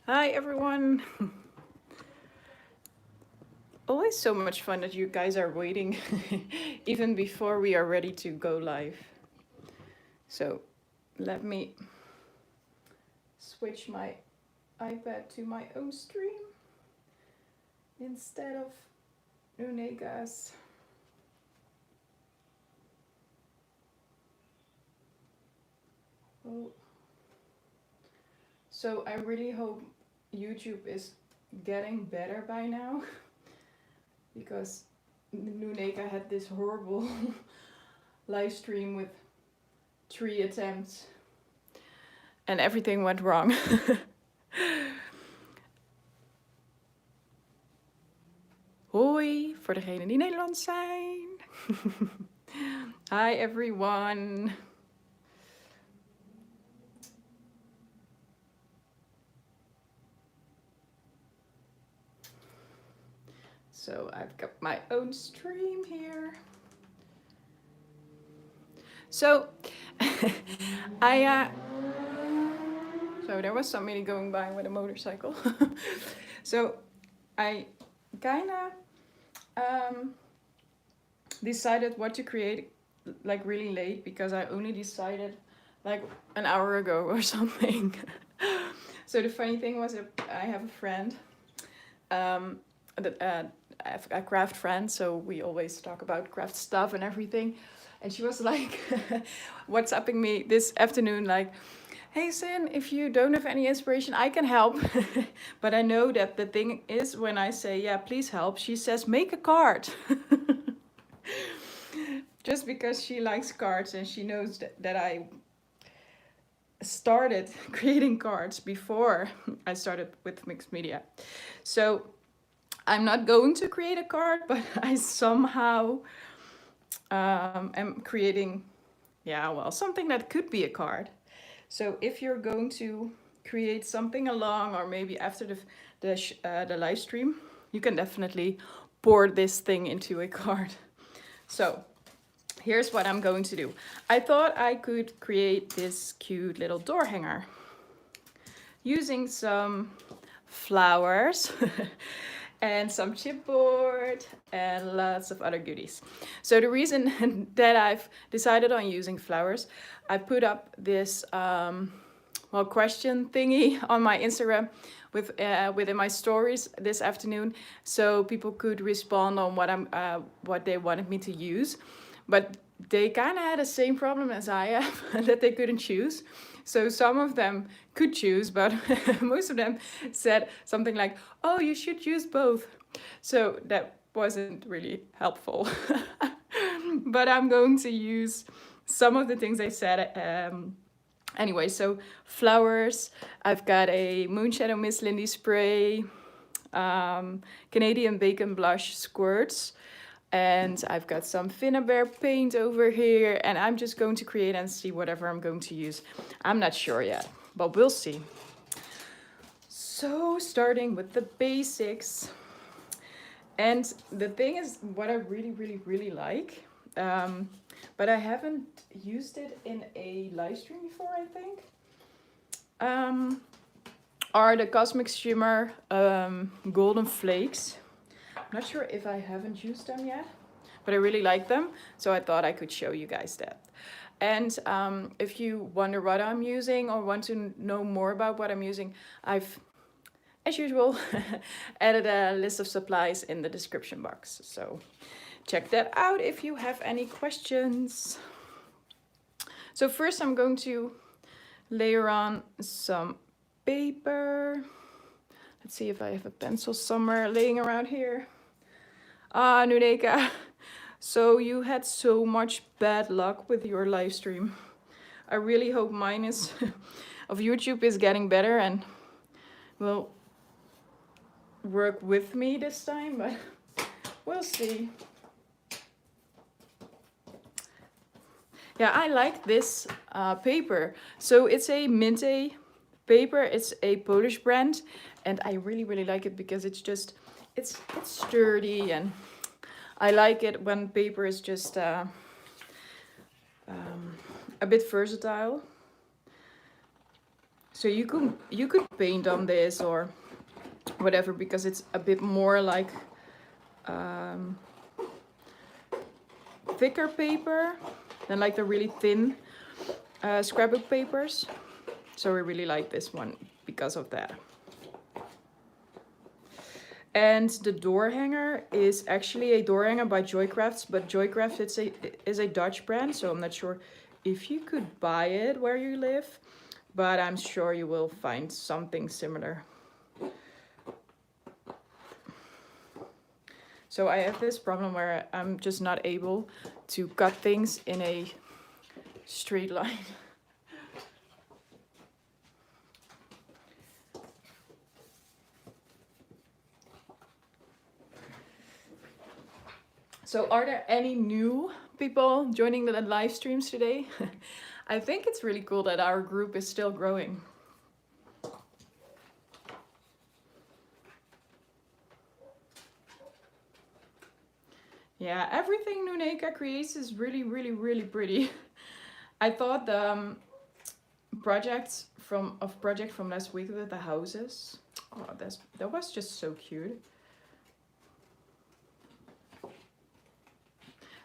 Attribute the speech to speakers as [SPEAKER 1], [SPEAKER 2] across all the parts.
[SPEAKER 1] Hi everyone. Always so much fun that you guys are waiting even before we are ready to go live. So let me switch my iPad to my own stream instead of Nunega's. Oh. So I really hope YouTube is getting better by now because Nunega had this horrible live stream with 3 attempts and everything went wrong. Hoi, voor degenen die Nederlands zijn. Hi everyone. So I've got my own stream here. So so there was somebody going by with a motorcycle. So I kinda decided what to create like really late because I only decided like an hour ago or something. So the funny thing was that I have a friend, a craft friend, so we always talk about craft stuff and everything. And she was like WhatsApping me this afternoon like, hey Sin, if you don't have any inspiration, I can help. But I know that the thing is when I say, yeah, please help, she says, make a card. Just because she likes cards and she knows that I started creating cards before I started with mixed media. So I'm not going to create a card, but I somehow am creating, yeah, well, something that could be a card. So if you're going to create something along or maybe after the live stream, you can definitely pour this thing into a card. So here's what I'm going to do. I thought I could create this cute little door hanger using some flowers and some chipboard and lots of other goodies. So the reason that I've decided on using flowers, I put up this question thingy on my Instagram with within my stories this afternoon, so people could respond on what they wanted me to use. But they kind of had the same problem as I have, that they couldn't choose. So some of them could choose, but most of them said something like, oh, you should use both. So that wasn't really helpful. But I'm going to use some of the things they said anyway. So flowers, I've got a Moonshadow Miss Lindy spray, Canadian Bacon Blush squirts, and I've got some Finnabair paint over here, and I'm just going to create and see whatever I'm going to use. I'm not sure yet, but we'll see. So starting with the basics. And the thing is, what I really like, but I haven't used it in a live stream before, I think, are the Cosmic Shimmer golden flakes. I'm not sure if I haven't used them yet, but I really like them, so I thought I could show you guys that. And if you wonder what I'm using or want to know more about what I'm using, I've, as usual, added a list of supplies in the description box. So check that out if you have any questions. So first I'm going to layer on some paper. Let's see if I have a pencil somewhere laying around here. Ah, Nuneka. So you had so much bad luck with your live stream. I really hope mine is of YouTube is getting better and will work with me this time, but we'll see. Yeah, I like this paper. So it's a Minte paper. It's a Polish brand, and I really like it because it's just it's sturdy, and I like it when paper is just a bit versatile. So you could paint on this or whatever, because it's a bit more like thicker paper than like the really thin scrapbook papers. So I really like this one because of that. And the door hanger is actually a door hanger by Joycrafts, but Joycraft is a Dutch brand, so I'm not sure if you could buy it where you live, but I'm sure you will find something similar. So I have this problem where I'm just not able to cut things in a straight line. So are there any new people joining the live streams today? I think it's really cool that our group is still growing. Yeah, everything Nuneka creates is really, really, really pretty. I thought the project from last week with the houses, oh, that was just so cute.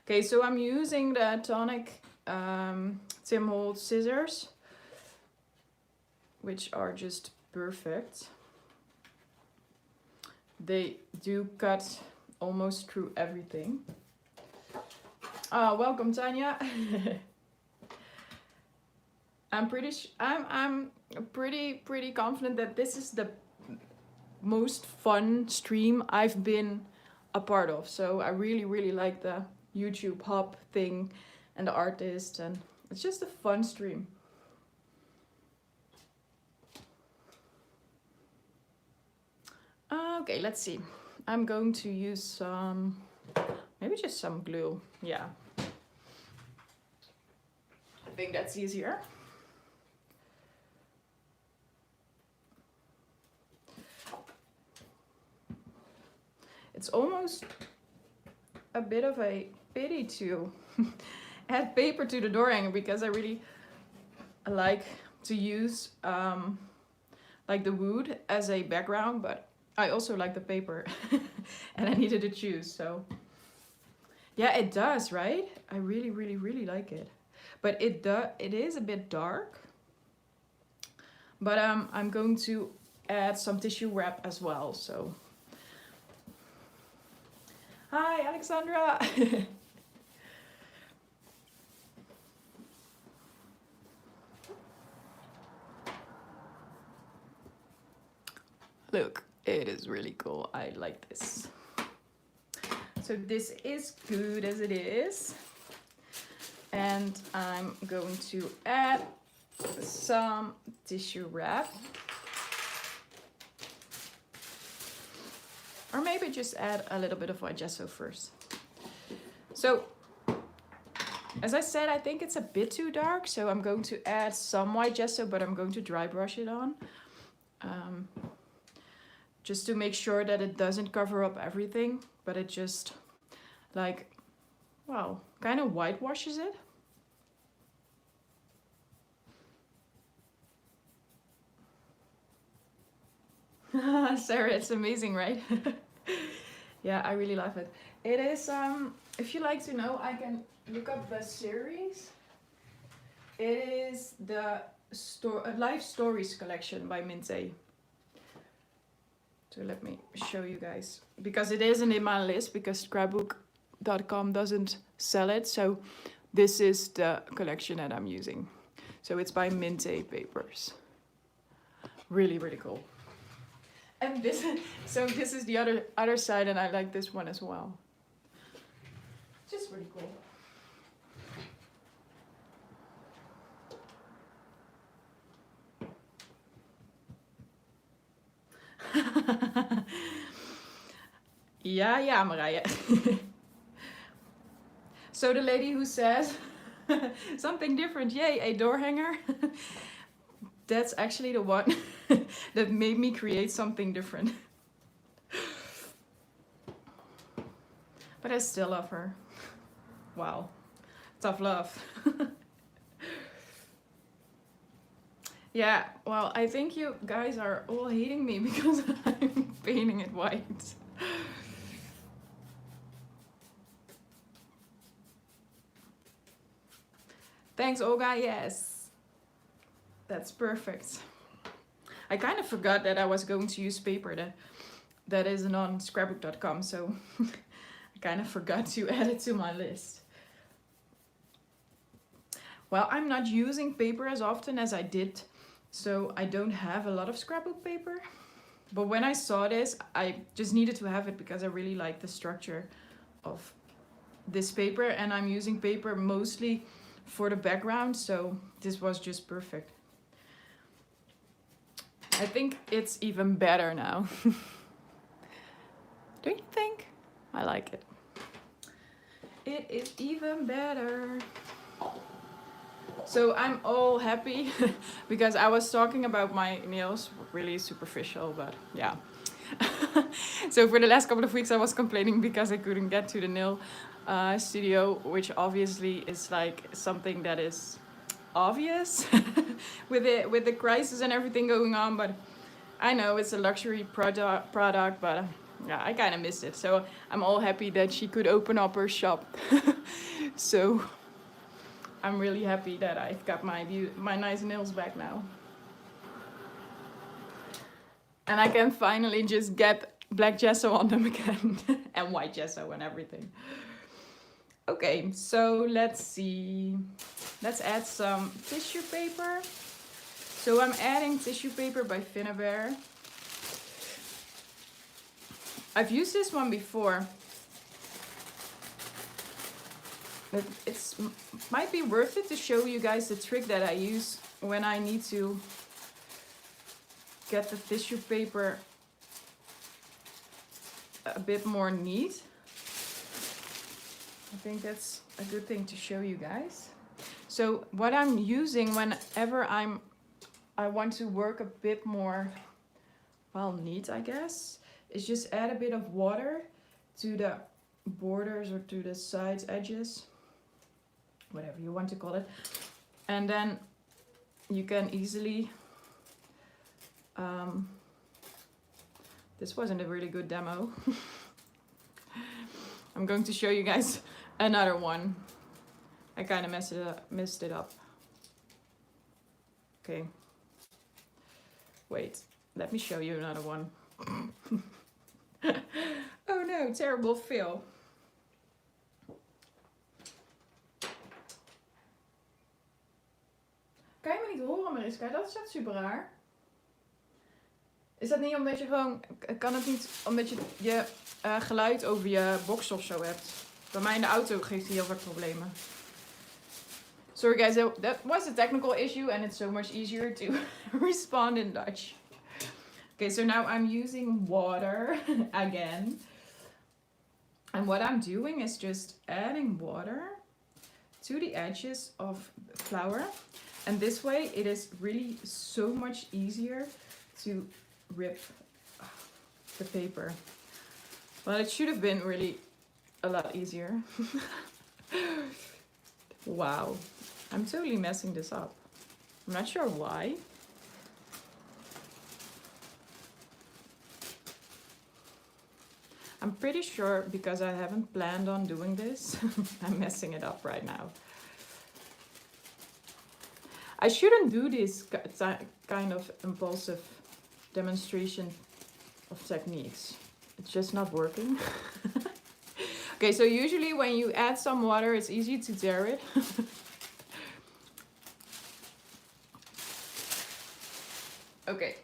[SPEAKER 1] Okay, so I'm using the Tonic Tim Holtz scissors, which are just perfect. They do cut almost through everything. Welcome, Tanya. I'm pretty confident that this is the most fun stream I've been a part of. So I really like the YouTube hub thing and the artist, and it's just a fun stream. Okay, let's see. I'm going to use some, maybe just some glue. Yeah, I think that's easier. It's almost a bit of a pity to add paper to the door hanger, because I really like to use like the wood as a background, but I also like the paper and I needed to choose. So yeah, it does, right? I really like it, but it is a bit dark. But I'm going to add some tissue wrap as well. So hi, Alexandra. Look, it is really cool. I like this. So this is good as it is. And I'm going to add some tissue wrap. Or maybe just add a little bit of white gesso first. So, as I said, I think it's a bit too dark, so I'm going to add some white gesso, but I'm going to dry brush it on. Just to make sure that it doesn't cover up everything, but it just, like, wow, kind of whitewashes it. Sarah, it's amazing, right? Yeah, I really love it. It is, if you like to know, I can look up the series. It is the Life Stories collection by Minte. So let me show you guys, because it isn't in my list because scrapbook.com doesn't sell it. So this is the collection that I'm using. So it's by Minte Papers. Really cool. And this is the other side, and I like this one as well. Just really cool. Yeah, Marije. So the lady who says something different, yay, a door hanger. That's actually the one that made me create something different. But I still love her. Wow, tough love. Yeah, well, I think you guys are all hating me because I'm painting it white. Thanks, Olga. Yes, that's perfect. I kind of forgot that I was going to use paper that isn't on scrapbook.com, so I kind of forgot to add it to my list. Well, I'm not using paper as often as I did, so I don't have a lot of scrapbook paper. But when I saw this, I just needed to have it because I really like the structure of this paper, and I'm using paper mostly for the background, so this was just perfect. I think it's even better now. Don't you think? I like it. It is even better. So I'm all happy because I was talking about my nails, really superficial, but yeah. So for the last couple of weeks I was complaining because I couldn't get to the nail studio, which obviously is like something that is obvious with the crisis and everything going on, but I know it's a luxury product, but yeah, I kind of missed it. So I'm all happy that she could open up her shop. So I'm really happy that I've got my nice nails back now. And I can finally just get black gesso on them again. And white gesso and everything. Okay, so let's see. Let's add some tissue paper. So I'm adding tissue paper by Finnabair. I've used this one before. It might be worth it to show you guys the trick that I use when I need to get the tissue paper a bit more neat. I think that's a good thing to show you guys. So what I'm using whenever I want to work a bit more, well, neat, I guess, is just add a bit of water to the borders or to the sides, edges, whatever you want to call it, and then you can easily this wasn't a really good demo. I'm going to show you guys another one. I kind of messed it up. Okay, wait, let me show you another one. Oh no, terrible fail. Kan je me niet horen, Mariska? Dat is echt super raar. Is dat niet omdat je gewoon... Kan het niet omdat je geluid over je box of zo hebt? Bij mij in de auto geeft hij heel veel problemen. Sorry guys, that was a technical issue and it's so much easier to respond in Dutch. Okay, so now I'm using water again. And what I'm doing is just adding water to the edges of the flower. And this way it is really so much easier to rip the paper. Well, it should have been really a lot easier. Wow, I'm totally messing this up. I'm not sure why. I'm pretty sure because I haven't planned on doing this, I'm messing it up right now. I shouldn't do this kind of impulsive demonstration of techniques. It's just not working. Okay, so usually when you add some water, it's easy to tear it. Okay.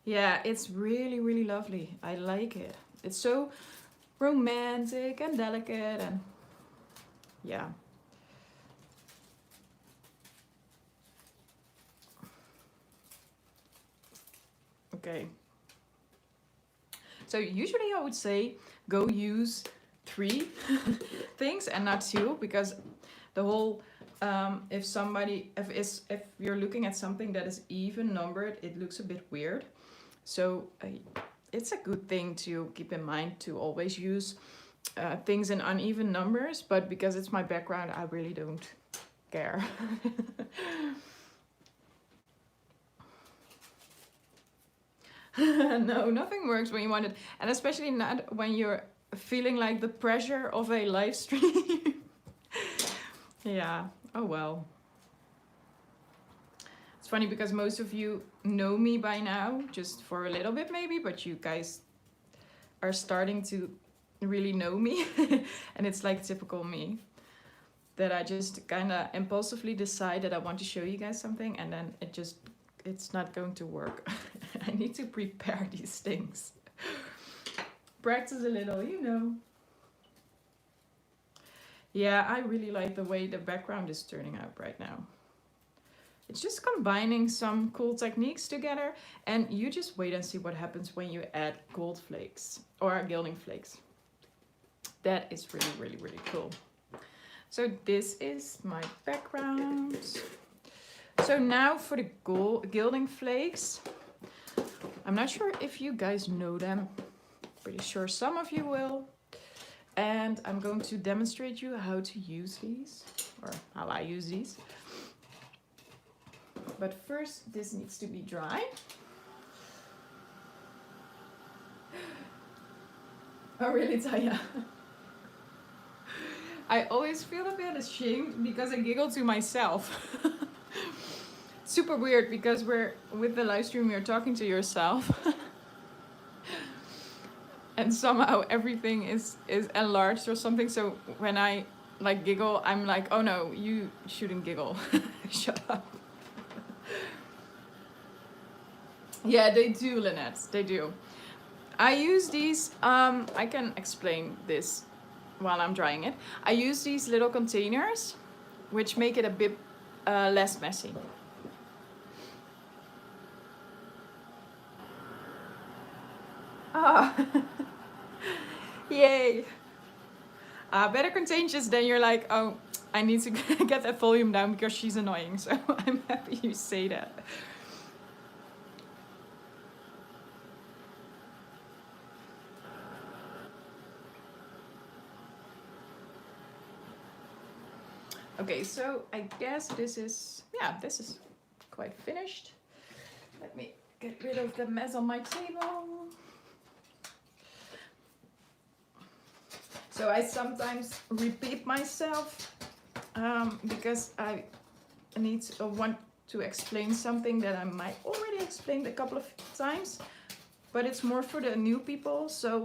[SPEAKER 1] Yeah, it's really, really lovely. I like it. It's so romantic and delicate and yeah. Okay. So usually I would say go use 3 things and not 2, because the whole if you're looking at something that is even numbered, it looks a bit weird. So it's a good thing to keep in mind to always use things in uneven numbers, but because it's my background, I really don't care. No, nothing works when you want it, and especially not when you're feeling like the pressure of a live stream. Yeah, oh well. It's funny because most of you know me by now, just for a little bit maybe, but you guys are starting to really know me. And it's like typical me, that I just kind of impulsively decide that I want to show you guys something, and then it's not going to work. I need to prepare these things. Practice a little, you know. Yeah, I really like the way the background is turning out right now. It's just combining some cool techniques together, and you just wait and see what happens when you add gold flakes or gilding flakes. That is really, really, really cool. So this is my background. So now for the gilding flakes. I'm not sure if you guys know them. Pretty sure some of you will. And I'm going to demonstrate you how to use these, or how I use these. But first, this needs to be dry. Oh really, Taya? I always feel a bit ashamed because I giggle to myself. Super weird because with the live stream, you're talking to yourself. And somehow everything is enlarged or something. So when I like giggle, I'm like, oh no, you shouldn't giggle. Shut up. Yeah, they do, Lynette. They do. I use these, I can explain this while I'm drying it. I use these little containers, which make it a bit less messy. Ah, yay. Better contagious, then you're like, oh, I need to get that volume down because she's annoying. So I'm happy you say that. Okay, so I guess this is quite finished. Let me get rid of the mess on my table. So I sometimes repeat myself because I want to explain something that I might already explained a couple of times, but it's more for the new people. So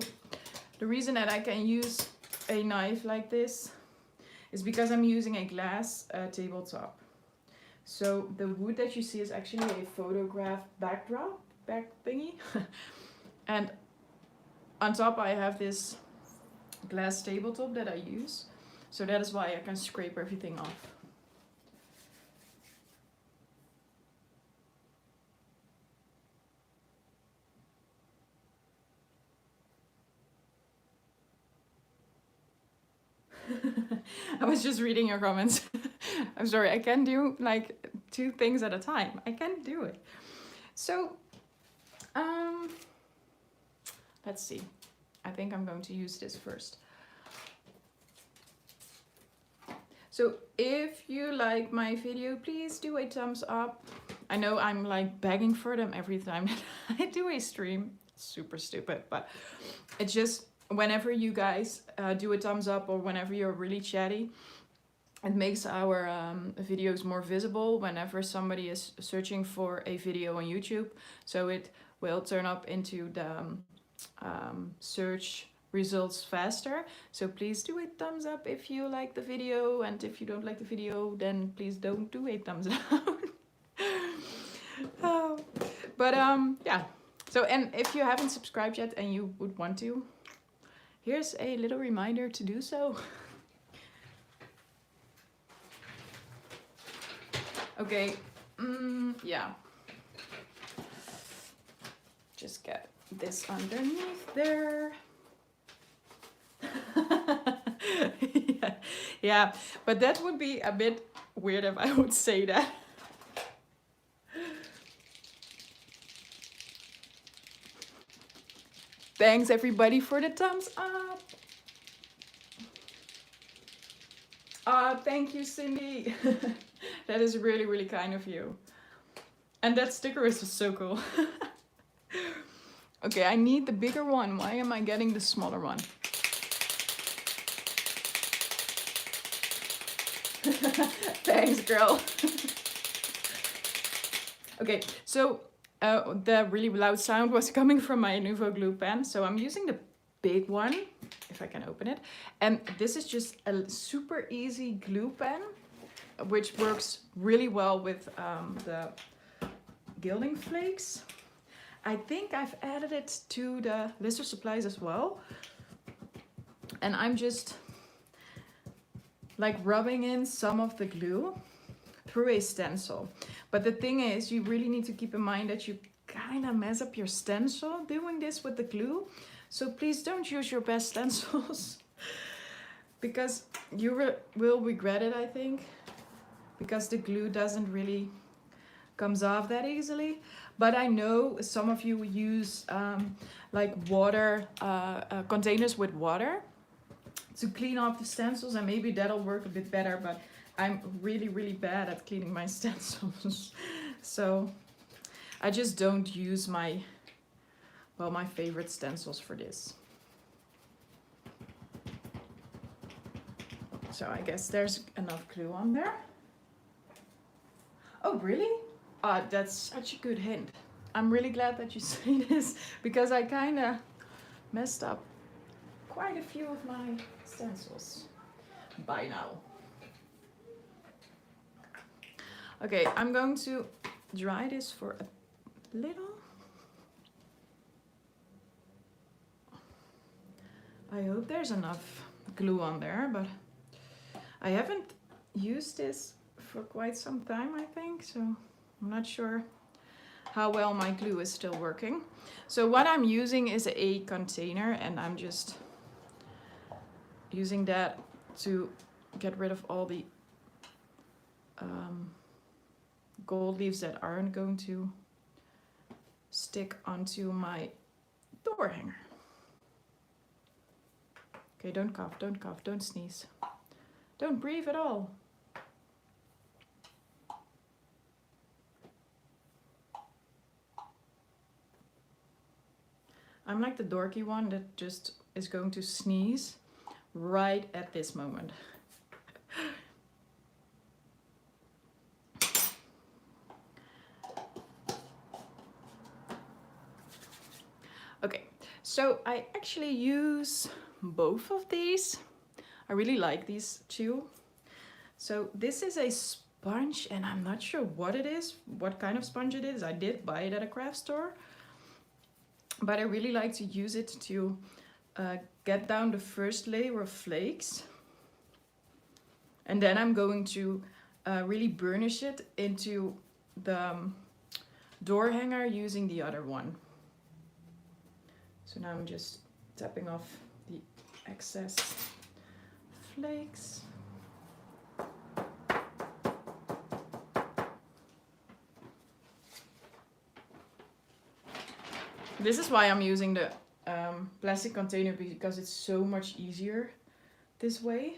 [SPEAKER 1] the reason that I can use a knife like this is because I'm using a glass tabletop. So the wood that you see is actually a photograph back thingy. And on top I have this glass tabletop that I use. So that is why I can scrape everything off. I was just reading your comments. I'm sorry, I can do like 2 things at a time. I can't do it. So, let's see. I think I'm going to use this first. So if you like my video, please do a thumbs up. I know I'm like begging for them every time that I do a stream. Super stupid, but it's just whenever you guys do a thumbs up or whenever you're really chatty, it makes our videos more visible whenever somebody is searching for a video on YouTube. So it will turn up into the search results faster. So please do a thumbs up if you like the video, and if you don't like the video, then please don't do a thumbs down. But yeah. So, and if you haven't subscribed yet and you would want to, here's a little reminder to do so. Okay, yeah. Just get this underneath there. Yeah, but that would be a bit weird if I would say that. Thanks everybody for the thumbs up. Thank you, Cindy. That is really, really kind of you. And that sticker is just so cool. Okay, I need the bigger one. Why am I getting the smaller one? Thanks, girl. Okay, so the really loud sound was coming from my Nuvo glue pen. So I'm using the big one, if I can open it. And this is just a super easy glue pen, which works really well with the gilding flakes. I think I've added it to the list of supplies as well. And I'm just like rubbing in some of the glue through a stencil. But the thing is, you really need to keep in mind that you kind of mess up your stencil doing this with the glue. So please don't use your best stencils because you will regret it, I think, because the glue doesn't really comes off that easily. But I know some of you use like water containers with water to clean off the stencils, and maybe that'll work a bit better, but I'm really, really bad at cleaning my stencils. So I just don't use my favorite stencils for this. So I guess there's enough glue on there. Oh, really? That's such a good hint. I'm really glad that you say this, because I kind of messed up quite a few of my stencils by now. Okay, I'm going to dry this for a little. I hope there's enough glue on there, but I haven't used this for quite some time, I think, so I'm not sure how well my glue is still working. So what I'm using is a container, and I'm just using that to get rid of all the gold leaves that aren't going to stick onto my door hanger. Okay, don't cough, don't sneeze. Don't breathe at all. I'm like the dorky one that just is going to sneeze right at this moment. Okay, so I actually use both of these. I really like these two. So this is a sponge, and I'm not sure what it is, what kind of sponge it is. I did buy it at a craft store, but I really like to use it to get down the first layer of flakes. And then I'm going to really burnish it into the door hanger using the other one. So now I'm just tapping off the excess flakes. This is why I'm using the plastic container, because it's so much easier this way.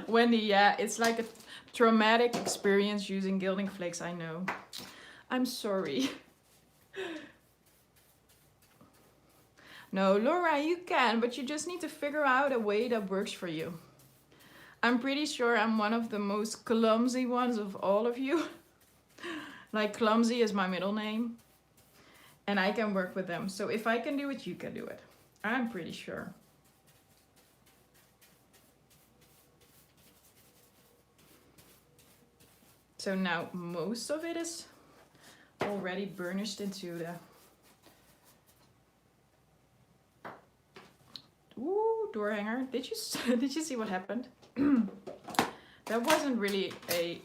[SPEAKER 1] Wendy, yeah, it's like a traumatic experience using gilding flakes, I know. I'm sorry. No, Laura, you can, but you just need to figure out a way that works for you. I'm pretty sure I'm one of the most clumsy ones of all of you. Like, clumsy is my middle name. And I can work with them. So if I can do it, you can do it. I'm pretty sure. So now most of it is already burnished into the... Ooh, door hanger. Did you see what happened? That wasn't really a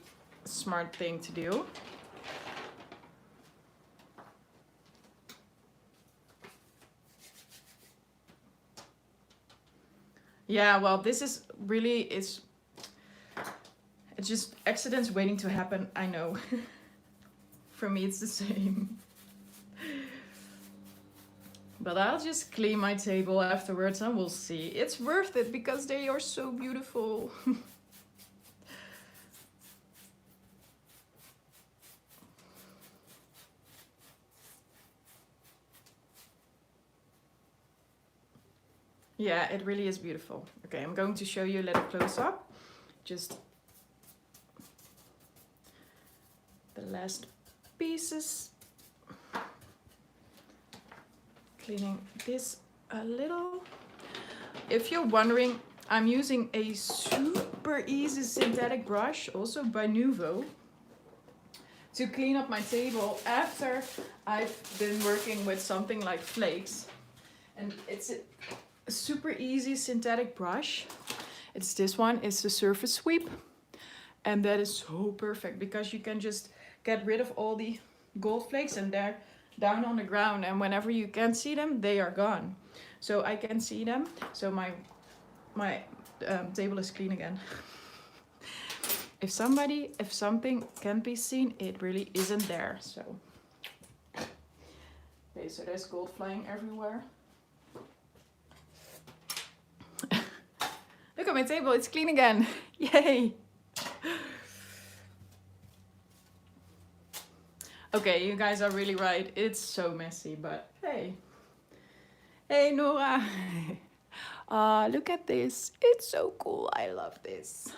[SPEAKER 1] smart thing to do. Yeah, well, this is really, it's just accidents waiting to happen, I know. For me it's the same. But I'll just clean my table afterwards and we'll see. It's worth it because they are so beautiful. Yeah, it really is beautiful. Okay, I'm going to show you a little close up. Just the last pieces. Cleaning this a little. If you're wondering, I'm using a super easy synthetic brush, also by Nuvo, to clean up my table after I've been working with something like flakes. And it's a super easy synthetic brush. It's this one, it's the surface sweep. And that is so perfect because you can just get rid of all the gold flakes and they're down on the ground, and whenever you can't see them, they are gone. So I can see them. So my table is clean again. If something can be seen, it really isn't there. So okay, so there's gold flying everywhere. Look at my table, it's clean again. Yay! Okay, you guys are really right. It's so messy, but hey. Hey, Nora. Look at this. It's so cool. I love this.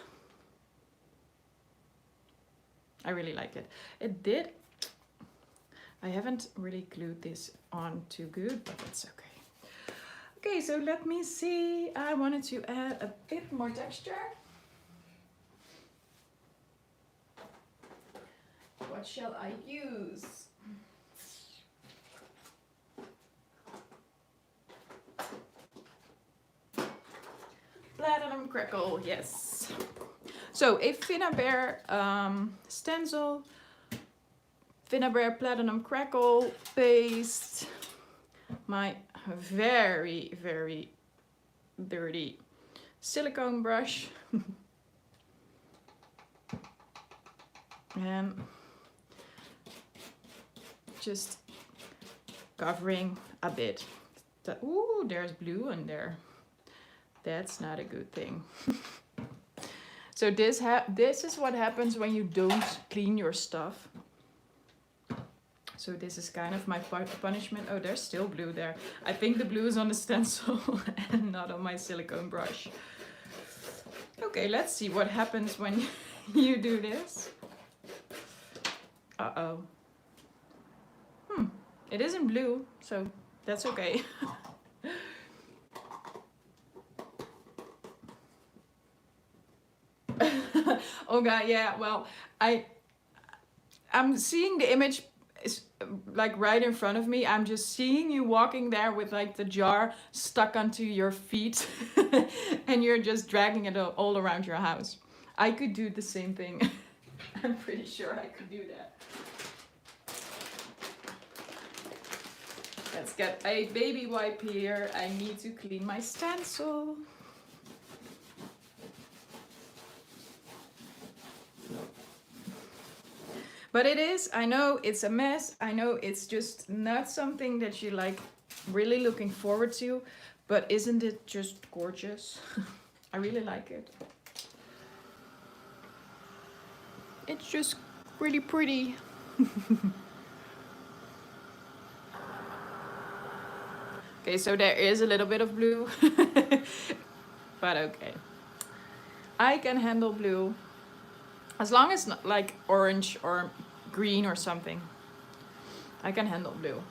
[SPEAKER 1] I really like it. It did. I haven't really glued this on too good, but it's okay. Okay, so let me see. I wanted to add a bit more texture. What shall I use? Platinum Crackle, yes. So a Finnabair stencil, Finnabair Platinum Crackle paste, my very, very dirty silicone brush, and just covering a bit. Ooh, there's blue in there. That's not a good thing. So this is what happens when you don't clean your stuff. So this is kind of my punishment. Oh, there's still blue there. I think the blue is on the stencil and not on my silicone brush. Okay, let's see what happens when you do this. Uh-oh. It isn't blue, so that's okay. Oh god, yeah, well, I'm seeing the image is like right in front of me. I'm just seeing you walking there with like the jar stuck onto your feet and you're just dragging it all around your house. I could do the same thing. I'm pretty sure I could do that. Let's get a baby wipe here. I need to clean my stencil. But it is, I know it's a mess. I know it's just not something that you like really looking forward to, but isn't it just gorgeous? I really like it. It's just really pretty. Okay, so there is a little bit of blue, but okay. I can handle blue, as long as not like orange or green or something. I can handle blue.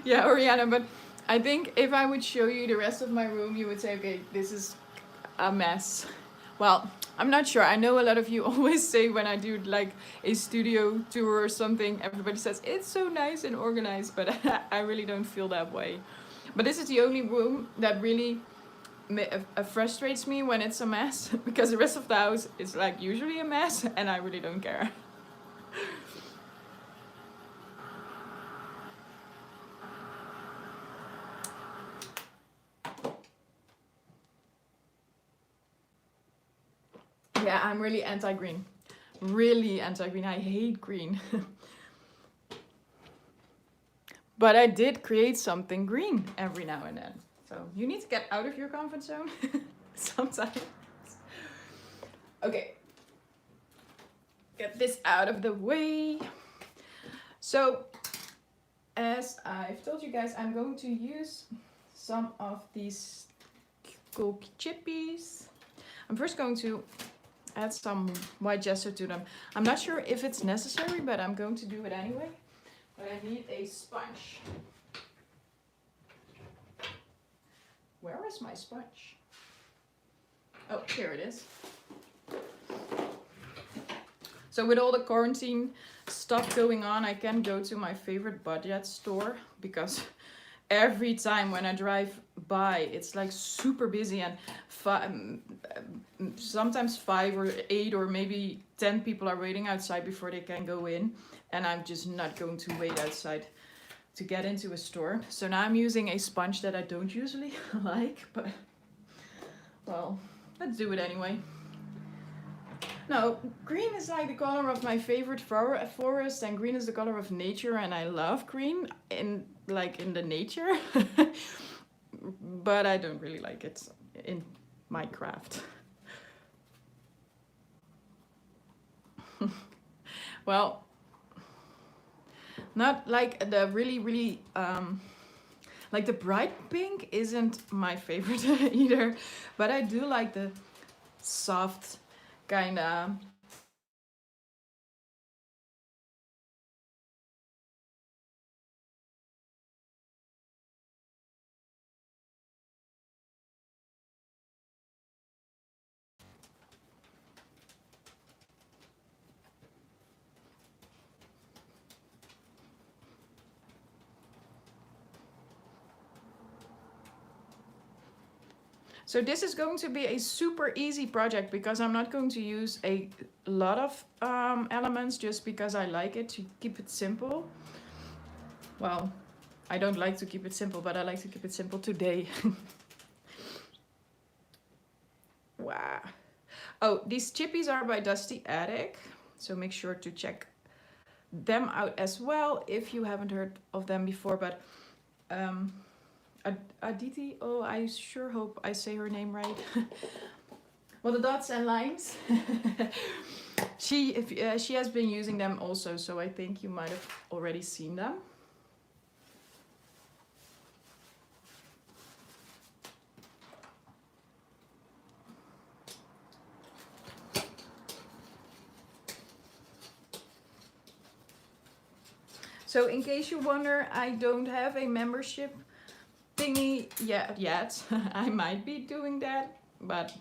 [SPEAKER 1] Yeah, Oriana, but I think if I would show you the rest of my room, you would say, okay, this is a mess. Well, I'm not sure. I know a lot of you always say when I do like a studio tour or something, everybody says it's so nice and organized, but I really don't feel that way. But this is the only room that really frustrates me when it's a mess, because the rest of the house is like usually a mess and I really don't care. Yeah, I'm really anti-green. Really anti-green. I hate green. But I did create something green every now and then. So you need to get out of your comfort zone sometimes. Okay. Get this out of the way. So, as I've told you guys, I'm going to use some of these cool chippies. I'm first going to add some white gesso to them. I'm not sure if it's necessary, but I'm going to do it anyway. But I need a sponge. Where is my sponge? Oh, here it is. So with all the quarantine stuff going on, I can go to my favorite budget store because every time when I drive by, it's like super busy and sometimes 5 or 8 or maybe 10 people are waiting outside before they can go in. And I'm just not going to wait outside to get into a store. So now I'm using a sponge that I don't usually like, but well, let's do it anyway. No, green is like the color of my favorite forest, and green is the color of nature, and I love green in the nature. But I don't really like it in my craft. Well, not like the really like the bright pink isn't my favorite either, but I do like the soft kind of So this is going to be a super easy project because I'm not going to use a lot of elements just because I like it to keep it simple. Well, I don't like to keep it simple, but I like to keep it simple today. Wow. Oh, these chippies are by Dusty Attic, so make sure to check them out as well if you haven't heard of them before. But Aditi, oh, I sure hope I say her name right. Well, the dots and lines. She has been using them also, so I think you might have already seen them. So in case you wonder, I don't have a membership thingy yet. I might be doing that, but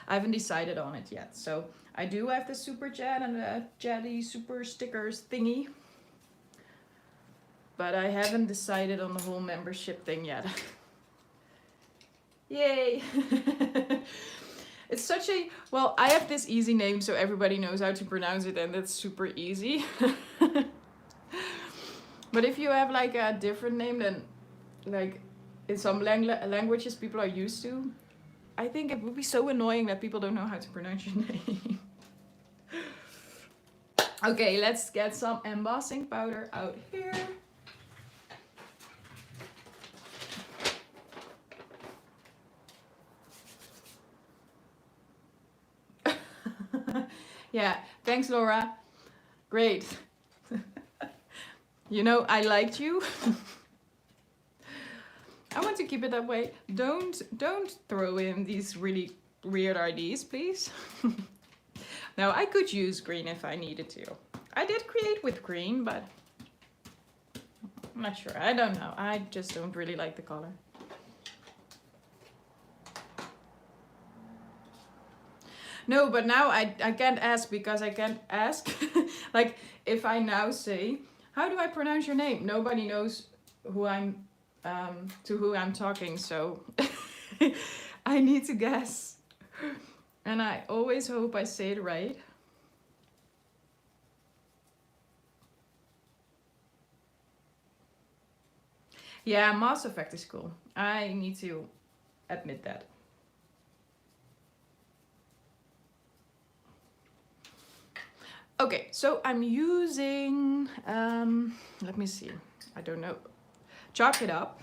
[SPEAKER 1] I haven't decided on it yet. So I do have the super chat and the chatty super stickers thingy, but I haven't decided on the whole membership thing yet. Yay. It's such a, well, I have this easy name so everybody knows how to pronounce it, and it's super easy. But if you have like a different name than like in some languages people are used to, I think it would be so annoying that people don't know how to pronounce your name. Okay, let's get some embossing powder out here. Yeah, thanks Laura. Great. You know, I liked you. I want to keep it that way. Don't throw in these really weird ideas, please. Now, I could use green if I needed to. I did create with green, but I'm not sure. I don't know. I just don't really like the color. No, but now I can't ask because I can't ask. Like, if I now say, how do I pronounce your name? Nobody knows who I'm to who I'm talking, so I need to guess. And I always hope I say it right. Yeah, Mass Effect is cool. I need to admit that. Okay, so I'm using, let me see, I don't know, Chalk It Up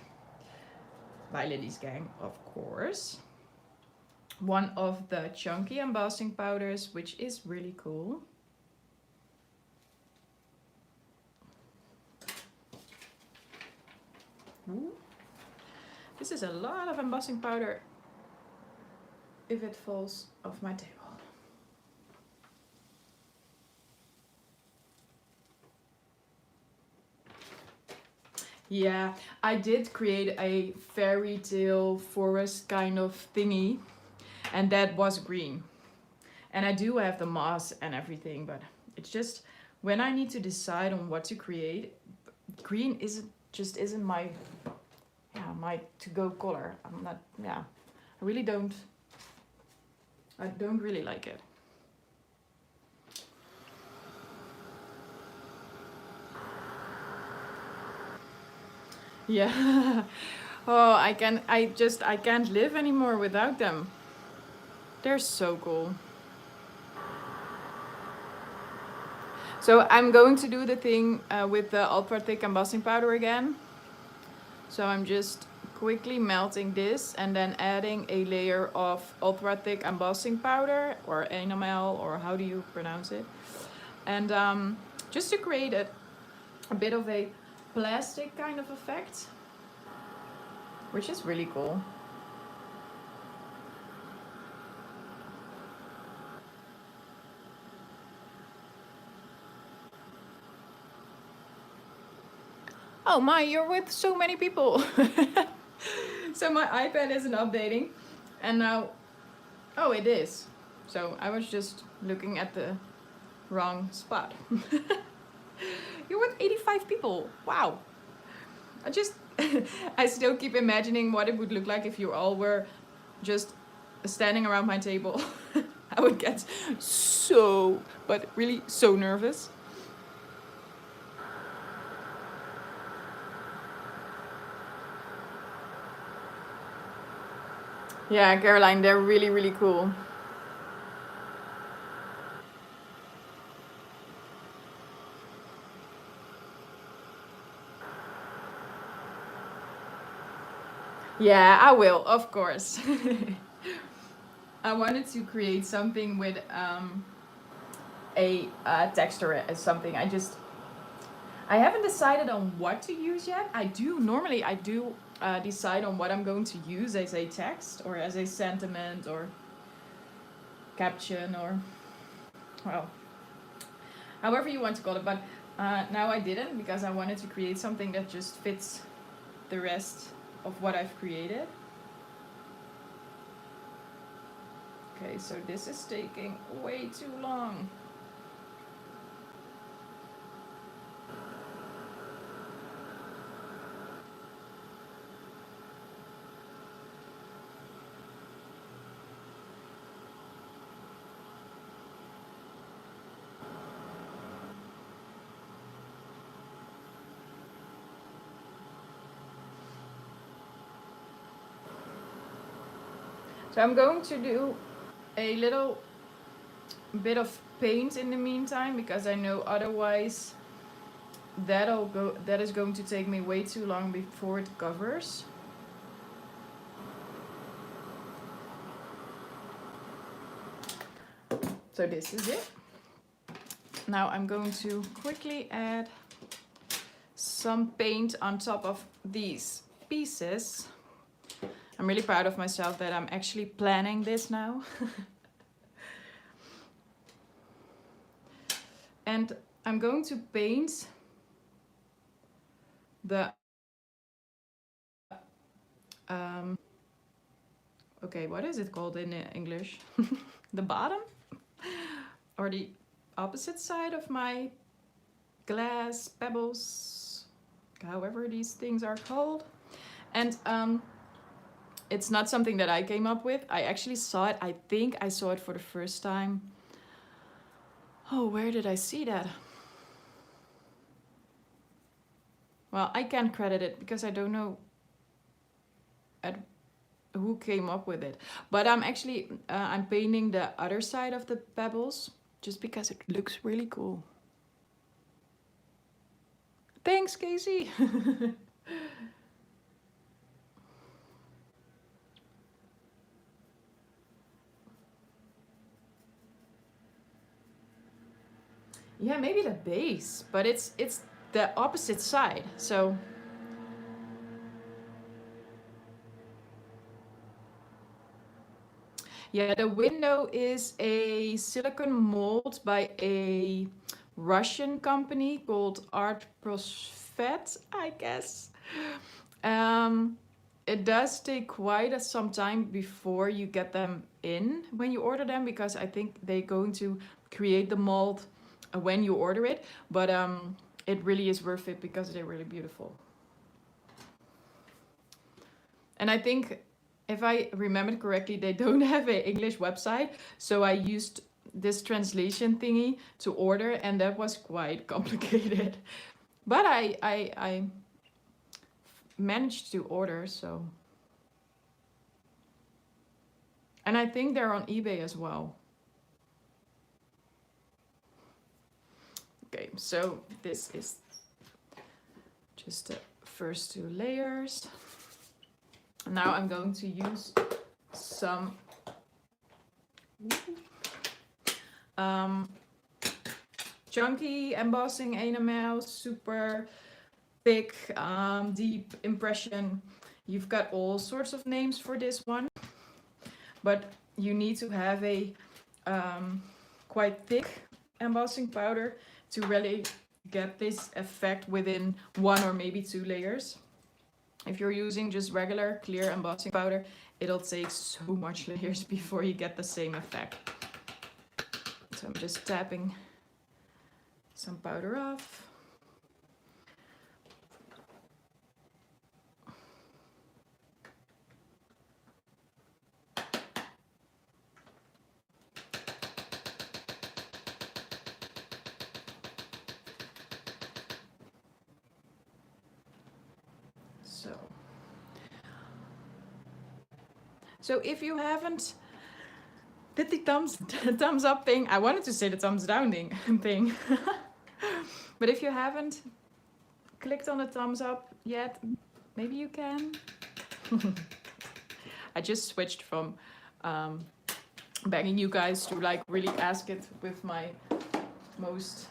[SPEAKER 1] by Lily's Gang, of course. One of the chunky embossing powders, which is really cool. Ooh. This is a lot of embossing powder if it falls off my table. Yeah, I did create a fairy tale forest kind of thingy, and that was green. And I do have the moss and everything, but it's just when I need to decide on what to create, green isn't my my to-go color. I'm not, yeah, I don't really like it. Yeah. Oh, I can't live anymore without them. They're so cool. So I'm going to do the thing with the ultra thick embossing powder again. So I'm just quickly melting this and then adding a layer of ultra thick embossing powder or enamel, or how do you pronounce it? And just to create a bit of a plastic kind of effect, which is really cool. Oh my, you're with so many people. So my iPad isn't updating, and now, oh, it is. So I was just looking at the wrong spot. You're with 85 people. Wow. I still keep imagining what it would look like if you all were just standing around my table. I would get so, but really so nervous. Yeah, Caroline, they're really, really cool. Yeah, I will, of course. I wanted to create something with a texture as something. I haven't decided on what to use yet. I do decide on what I'm going to use as a text or as a sentiment or caption, or, well, however you want to call it. But now I didn't, because I wanted to create something that just fits the rest of what I've created. Okay, so this is taking way too long. So I'm going to do a little bit of paint in the meantime, because I know otherwise that is going to take me way too long before it covers. So this is it. Now I'm going to quickly add some paint on top of these pieces. I'm really proud of myself that I'm actually planning this now. And I'm going to paint the okay, what is it called in English? The bottom or the opposite side of my glass pebbles, however these things are called. And it's not something that I came up with. I actually saw it. I think I saw it for the first time. Oh, where did I see that? Well, I can't credit it because I don't know who came up with it. But I'm actually I'm painting the other side of the pebbles just because it looks really cool. Thanks, Casey. Yeah, maybe the base, but it's the opposite side. So yeah, the window is a silicone mold by a Russian company called Art Prosvet, I guess. It does take quite some time before you get them in when you order them, because I think they're going to create the mold when you order it. But it really is worth it because they're really beautiful. And I think, if I remembered correctly, they don't have an English website. So I used this translation thingy to order, and that was quite complicated. But I managed to order, so. And I think they're on eBay as well. Okay, so this is just the first 2 layers. Now I'm going to use some chunky embossing enamel, super thick, deep impression. You've got all sorts of names for this one, but you need to have a quite thick embossing powder to really get this effect within 1 or maybe 2 layers. If you're using just regular clear embossing powder, it'll take so much layers before you get the same effect. So I'm just tapping some powder off. So if you haven't did the thumbs up thing, I wanted to say the thumbs down thing. But if you haven't clicked on the thumbs up yet, maybe you can. I just switched from begging you guys to like really ask it with my most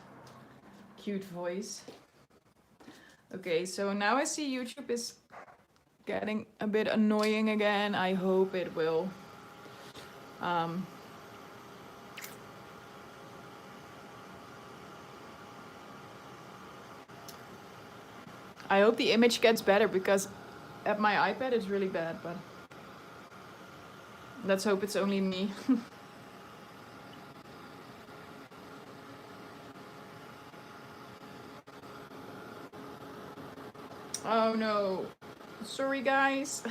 [SPEAKER 1] cute voice. Okay, so now I see YouTube is getting a bit annoying again. I hope it will I hope the image gets better, because at my iPad it's really bad, but let's hope it's only me. Oh no, sorry guys.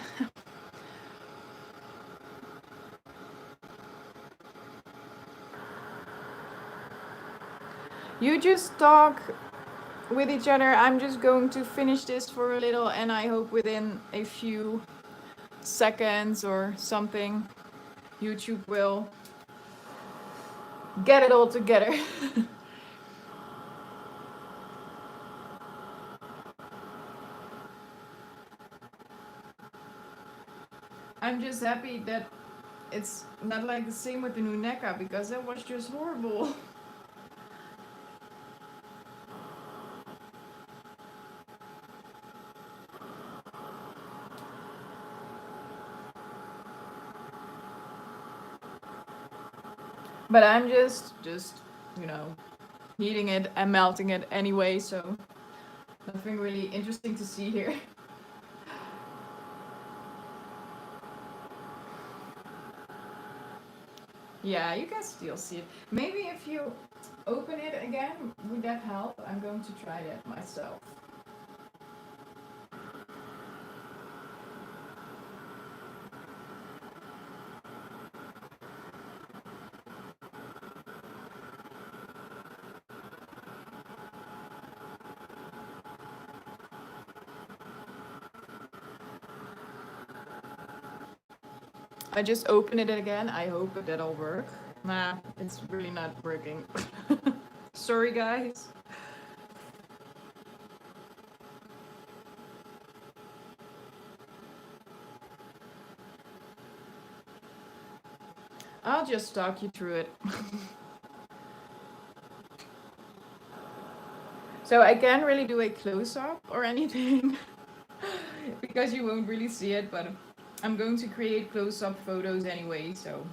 [SPEAKER 1] You just talk with each other. I'm just going to finish this for a little, and I hope within a few seconds or something YouTube will get it all together. I'm just happy that it's not like the same with the new NECA, because that was just horrible. But I'm just you know, heating it and melting it anyway, so nothing really interesting to see here. Yeah, you can still see it. Maybe if you open it again, would that help? I'm going to try that myself. I just open it again. I hope that'll work. Nah, it's really not working. Sorry guys. I'll just talk you through it. So I can't really do a close-up or anything because you won't really see it, but I'm going to create close-up photos anyway, so.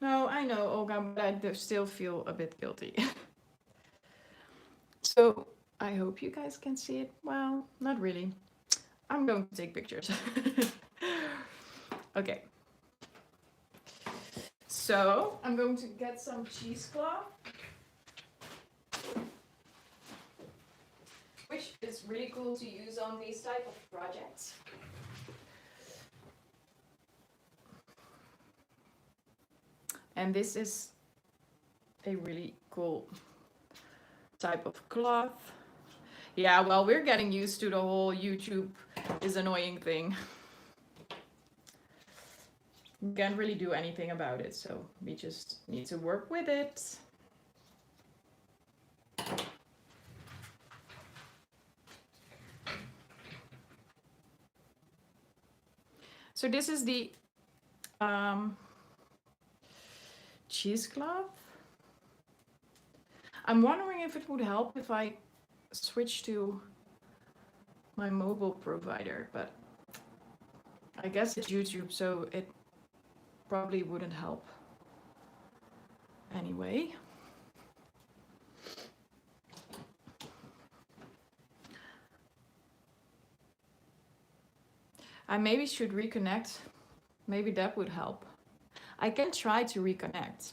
[SPEAKER 1] No, I know, Olga, but I still feel a bit guilty. So I hope you guys can see it. Well, not really. I'm going to take pictures. Okay. So I'm going to get some cheesecloth, which is really cool to use on these type of projects. And this is a really cool type of cloth. Yeah, well, we're getting used to the whole YouTube is annoying thing. We can't really do anything about it, so we just need to work with it. So this is the cheesecloth. I'm wondering if it would help if I switch to my mobile provider, but I guess it's YouTube, so it probably wouldn't help anyway. I maybe should reconnect. Maybe that would help. I can try to reconnect,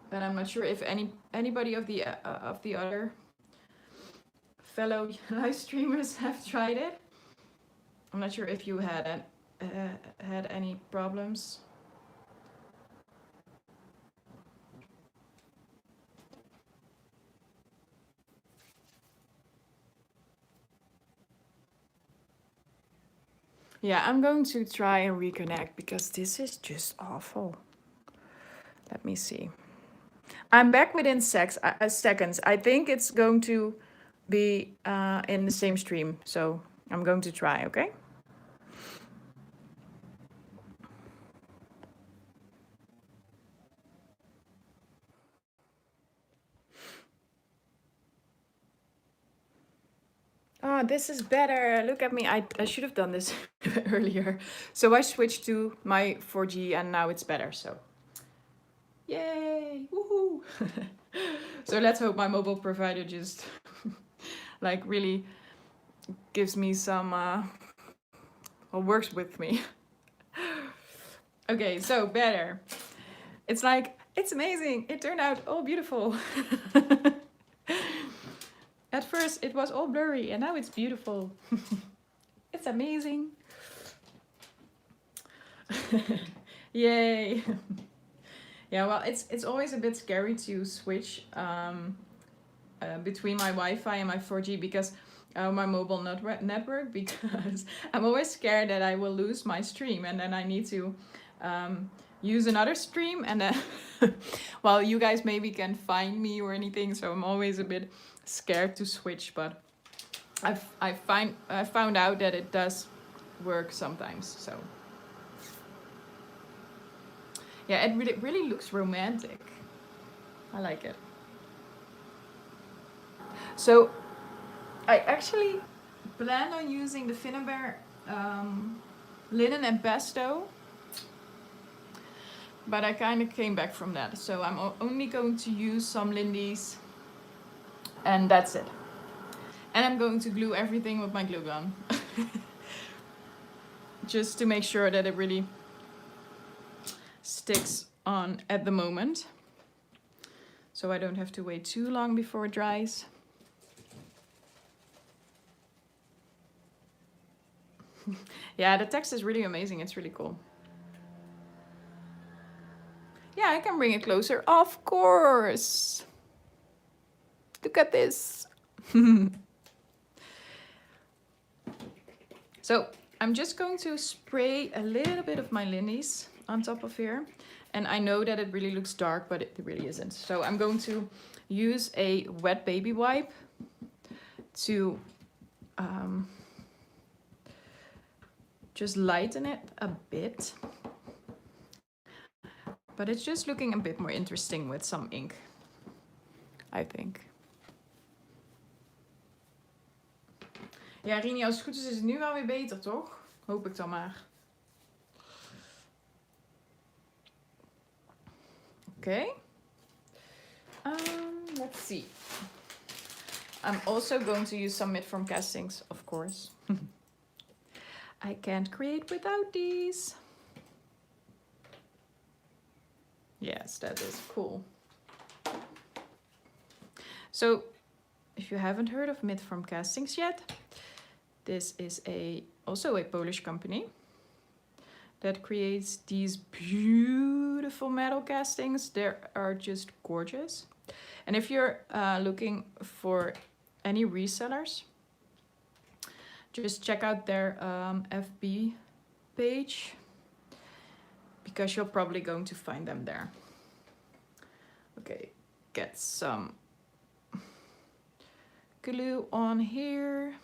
[SPEAKER 1] but I'm not sure if anybody of the other fellow live streamers have tried it. I'm not sure if you had any problems. Yeah, I'm going to try and reconnect because this is just awful. Let me see. I'm back within seconds. I think it's going to be in the same stream, so I'm going to try, okay? Oh, this is better. Look at me. I should have done this earlier. So I switched to my 4G and now it's better, so. Yay! Woohoo! So let's hope my mobile provider just like really gives me some or works with me. Okay, so better. It's like, it's amazing. It turned out all beautiful. At first it was all blurry and now it's beautiful. It's amazing. Yay. Yeah, well, it's always a bit scary to switch between my Wi-Fi and my 4G because my mobile network, because I'm always scared that I will lose my stream and then I need to use another stream and then well, you guys maybe can find me or anything, so I'm always a bit scared to switch, but I found out that it does work sometimes, so yeah, it really looks romantic. I like it. So I actually planned on using the Finnabair linen and pesto, but I kind of came back from that, so I'm only going to use some lindies and that's it. And I'm going to glue everything with my glue gun just to make sure that it really sticks on at the moment, so I don't have to wait too long before it dries. Yeah, the text is really amazing. It's really cool. Yeah, Yeah, I can bring it closer. Of course. Look at this. So I'm just going to spray a little bit of my Lindy's on top of here. And I know that it really looks dark, but it really isn't. So I'm going to use a wet baby wipe to just lighten it a bit. But it's just looking a bit more interesting with some ink, I think. Ja, Rini, als het goed is het nu wel weer beter, toch? Hoop ik dan maar. Okay. Let's see. I'm also going to use some mid-form castings, of course. I can't create without these. Yes, that is cool. So, if you haven't heard of mid-form castings yet, this is also a Polish company that creates these beautiful metal castings. They are just gorgeous. And if you're looking for any resellers, just check out their FB page, because you're probably going to find them there. Okay, get some glue on here.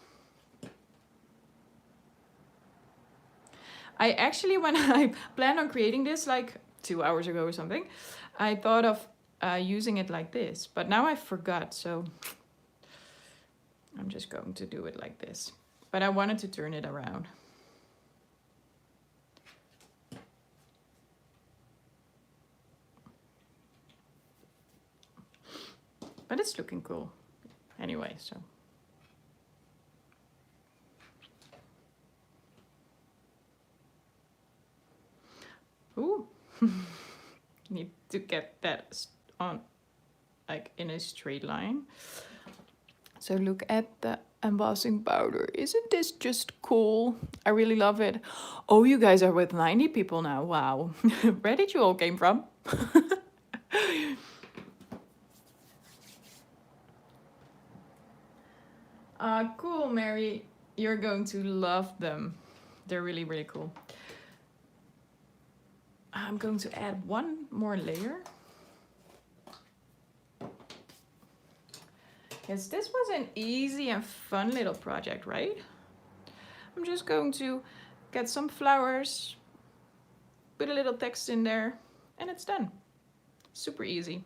[SPEAKER 1] I actually, when I planned on creating this like 2 hours ago or something, I thought of using it like this, but now I forgot, so I'm just going to do it like this. But I wanted to turn it around. But it's looking cool anyway, so. Ooh, need to get that on like in a straight line. So look at the embossing powder. Isn't this just cool? I really love it. Oh, you guys are with 90 people now. Wow. Where did you all came from? Cool, Mary. You're going to love them. They're really, really cool. I'm going to add one more layer. Yes, this was an easy and fun little project, right? I'm just going to get some flowers, put a little text in there, and it's done. Super easy.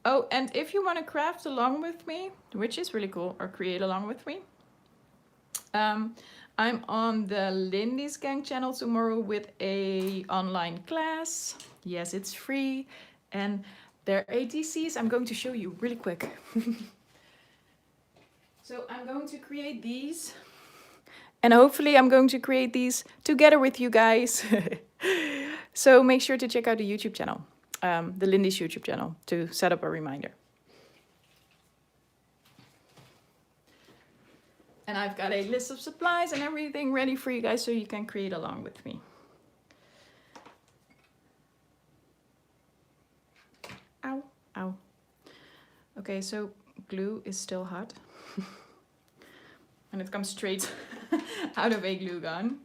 [SPEAKER 1] Oh, and if you want to craft along with me, which is really cool, or create along with me, I'm on the Lindy's Gang channel tomorrow with a online class. Yes, it's free. And their ATCs, I'm going to show you really quick. So I'm going to create these. And hopefully I'm going to create these together with you guys. So make sure to check out the YouTube channel, the Lindy's YouTube channel, to set up a reminder. And I've got a list of supplies and everything ready for you guys so you can create along with me. Ow, ow. Okay, so glue is still hot. And it comes straight out of a glue gun.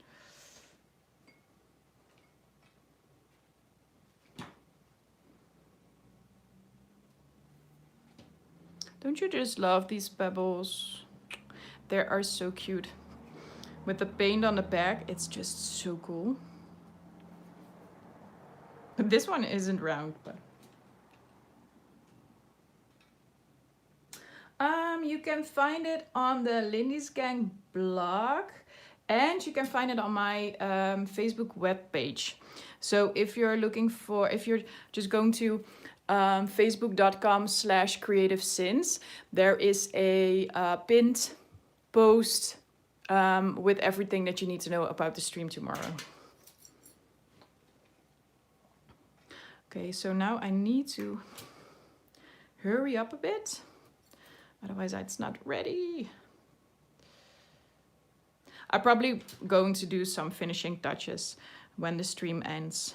[SPEAKER 1] Don't you just love these pebbles? They are so cute. With the paint on the back, it's just so cool. This one isn't round, but... You can find it on the Lindy's Gang blog, and you can find it on my Facebook web page. So if you're looking for, if you're just going to facebook.com/creativesins, there is a pinned post with everything that you need to know about the stream tomorrow. Okay, so now I need to hurry up a bit. Otherwise, it's not ready. I'm probably going to do some finishing touches when the stream ends,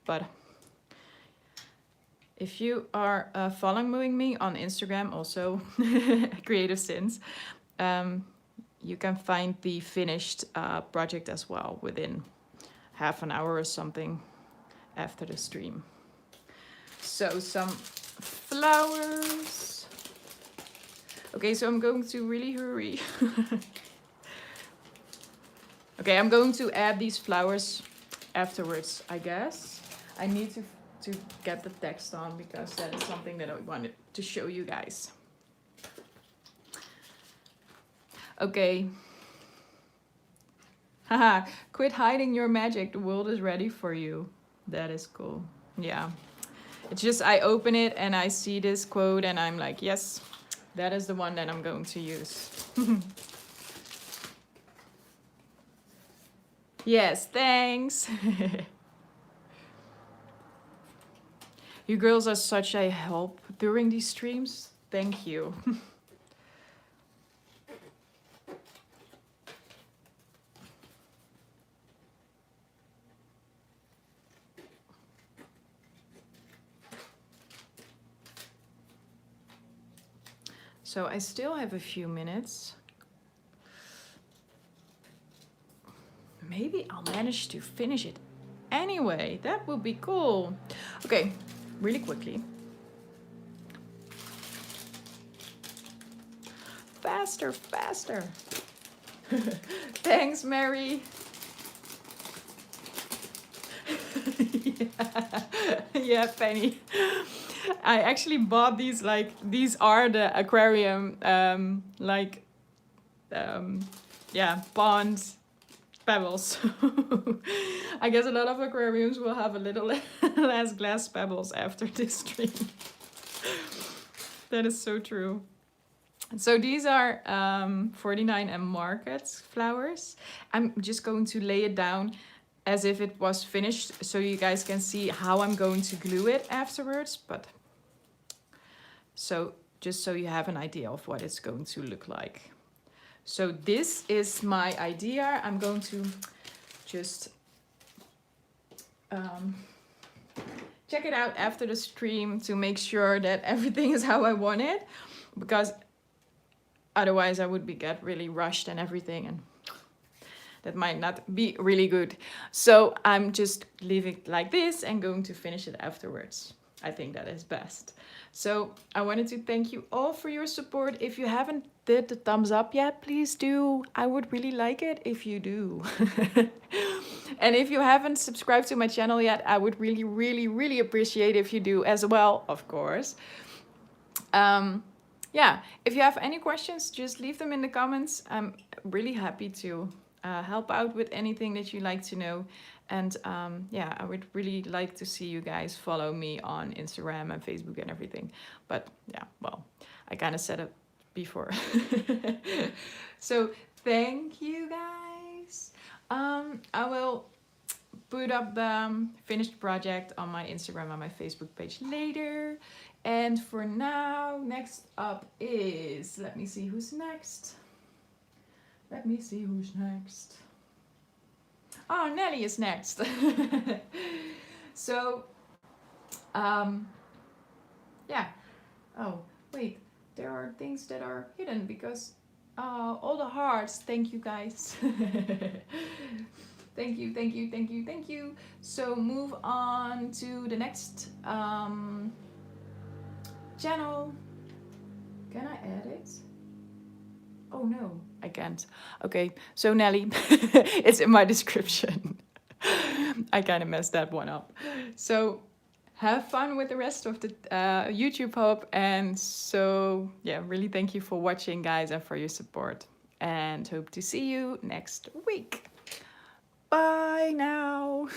[SPEAKER 1] but if you are following me on Instagram, also Creative Sins, you can find the finished project as well within half an hour or something after the stream. So some flowers. Okay, so I'm going to really hurry. Okay, I'm going to add these flowers afterwards, I guess. I need to get the text on because that is something that I wanted to show you guys. Okay. Haha, quit hiding your magic. The world is ready for you. That is cool. Yeah. It's just I open it and I see this quote and I'm like, yes, that is the one that I'm going to use. Yes, thanks. You girls are such a help during these streams. Thank you. So I still have a few minutes. Maybe I'll manage to finish it anyway. That would be cool. Okay, really quickly. Faster, faster. Thanks, Mary. Yeah, Penny. I actually bought these, like, these are the aquarium, yeah, pond pebbles. I guess a lot of aquariums will have a little less glass pebbles after this stream. That is so true. So these are 49M Market flowers. I'm just going to lay it down as if it was finished so you guys can see how I'm going to glue it afterwards. But so just so you have an idea of what it's going to look like. So this is my idea. I'm going to just check it out after the stream to make sure that everything is how I want it, because otherwise I would get really rushed and everything, and that might not be really good. So I'm just leaving it like this and going to finish it afterwards. I think that is best. So I wanted to thank you all for your support. If you haven't did the thumbs up yet, please do. I would really like it if you do. And if you haven't subscribed to my channel yet, I would really, really, really appreciate if you do as well, of course. Yeah, if you have any questions, just leave them in the comments. I'm really happy to help out with anything that you'd like to know. And yeah, I would really like to see you guys follow me on Instagram and Facebook and everything. But yeah, well, I kind of said it before. So thank you guys. I will put up the finished project on my Instagram and my Facebook page later. And for now, next up is, let me see who's next. Let me see who's next. Oh, Nelly is next. So, yeah. Oh, wait, there are things that are hidden because all the hearts. Thank you guys. Thank you, thank you, thank you, thank you. So move on to the next channel. Can I add it? Oh no, I can't. Okay, so Nelly, it's in my description. I kind of messed that one up. So have fun with the rest of the YouTube hub. And so yeah, really thank you for watching, guys, and for your support. And hope to see you next week. Bye now.